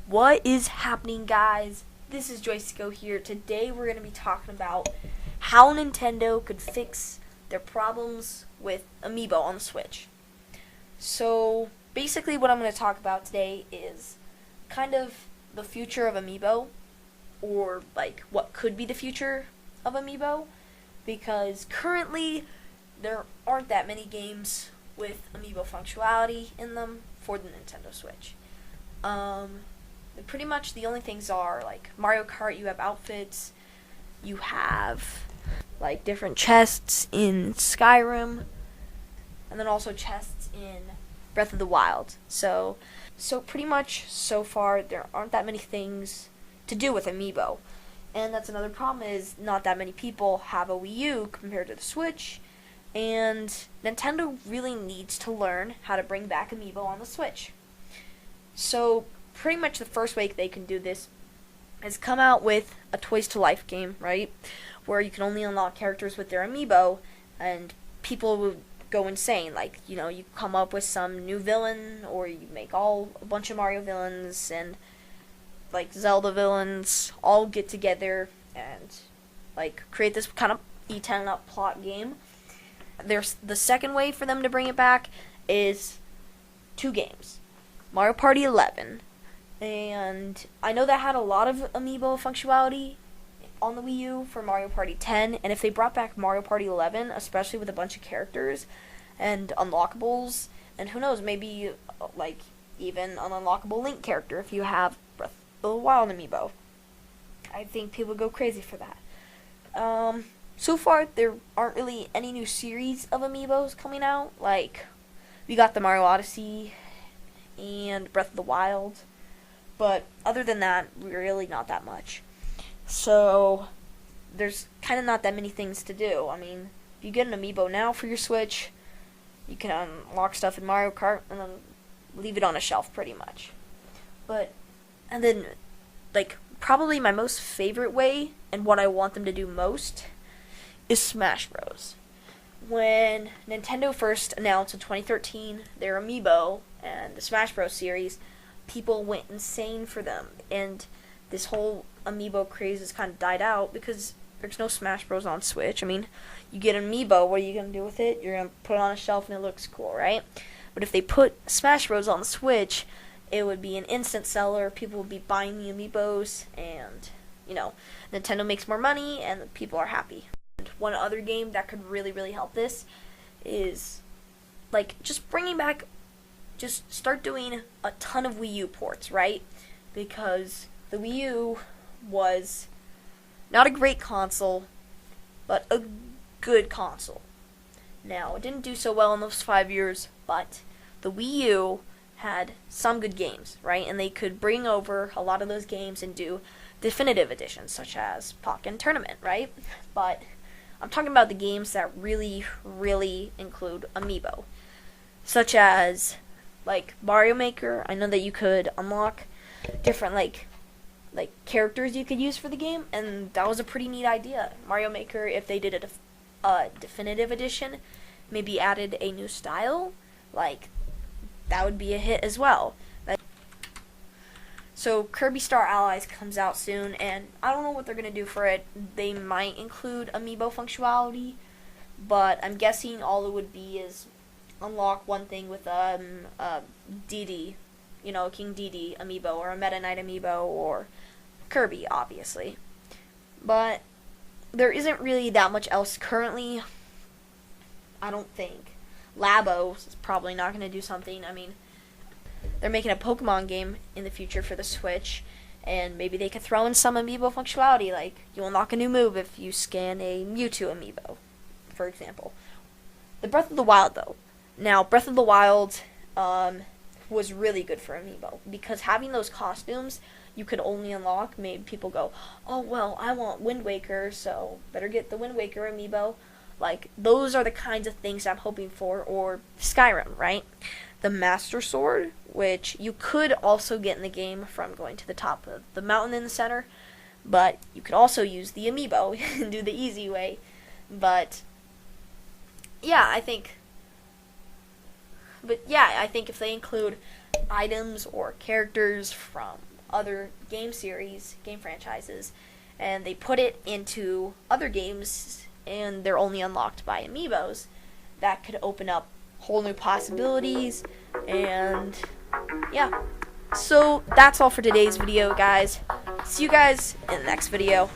What is happening, guys? This is Joystico here. Today we're going to be talking about how Nintendo could fix their problems with amiibo on the Switch. So basically what I'm going to talk about today is kind of the future of amiibo, or like what could be the future of amiibo, because currently there aren't that many games with amiibo functionality in them for the Nintendo Switch. Pretty much the only things are like Mario Kart, you have outfits, you have like different chests in Skyrim, and then also chests in Breath of the Wild. So pretty much so far there aren't that many things to do with amiibo. And that's another problem, is not that many people have a Wii U compared to the Switch, and Nintendo really needs to learn how to bring back amiibo on the Switch. So pretty much the first way they can do this is come out with a Toys to Life game, right? Where you can only unlock characters with their amiibo, and people would go insane. Like, you come up with some new villain, or you make a bunch of Mario villains and like Zelda villains all get together and like create this kind of E10 up plot game. There's the second way for them to bring it back is two games. Mario Party 11, and I know that had a lot of amiibo functionality on the Wii U for Mario Party 10, and if they brought back Mario Party 11, especially with a bunch of characters and unlockables, and who knows, maybe like even an unlockable Link character if you have Breath of the Wild amiibo, I think people would go crazy for that. So far there aren't really any new series of amiibos coming out. Like, we got the Mario Odyssey and Breath of the Wild, but other than that, really not that much. So there's kind of not that many things to do. I mean, if you get an amiibo now for your Switch, you can unlock stuff in Mario Kart and then leave it on a shelf pretty much. And then, like, probably my most favorite way, and what I want them to do most, is Smash Bros. When Nintendo first announced in 2013 their amiibo and the Smash Bros. Series, people went insane for them, and this whole amiibo craze has kind of died out because there's no Smash Bros. On Switch. I mean, you get an amiibo, what are you going to do with it? You're going to put it on a shelf and it looks cool, right? But if they put Smash Bros. On the Switch, it would be an instant seller. People would be buying the amiibos, and, Nintendo makes more money, and people are happy. And one other game that could really, really help this is, like, just start doing a ton of Wii U ports, right? Because the Wii U was not a great console, but a good console. Now, it didn't do so well in those 5 years, but the Wii U had some good games, right? And they could bring over a lot of those games and do definitive editions, such as Pokken Tournament, right? But I'm talking about the games that really, really include amiibo, such as like Mario Maker. I know that you could unlock different like characters you could use for the game, and that was a pretty neat idea. Mario Maker, if they did a definitive edition, maybe added a new style, like, that would be a hit as well. So Kirby Star Allies comes out soon, and I don't know what they're going to do for it. They might include amiibo functionality, but I'm guessing all it would be is unlock one thing with Didi, King Didi amiibo, or a Meta Knight amiibo, or Kirby, obviously. But there isn't really that much else currently, I don't think. Labo is probably not going to do something. I mean, they're making a Pokemon game in the future for the Switch, and maybe they could throw in some amiibo functionality, like you unlock a new move if you scan a Mewtwo amiibo, for example. The Breath of the Wild, though. Now, Breath of the Wild was really good for amiibo, because having those costumes you could only unlock made people go, oh, well, I want Wind Waker, so better get the Wind Waker amiibo. Like, those are the kinds of things I'm hoping for. Or Skyrim, right? The Master Sword, which you could also get in the game from going to the top of the mountain in the center, but you could also use the amiibo and do the easy way. But yeah, I think if they include items or characters from other game series, game franchises, and they put it into other games, and they're only unlocked by amiibos. That could open up whole new possibilities, and yeah. So that's all for today's video, guys. See you guys in the next video.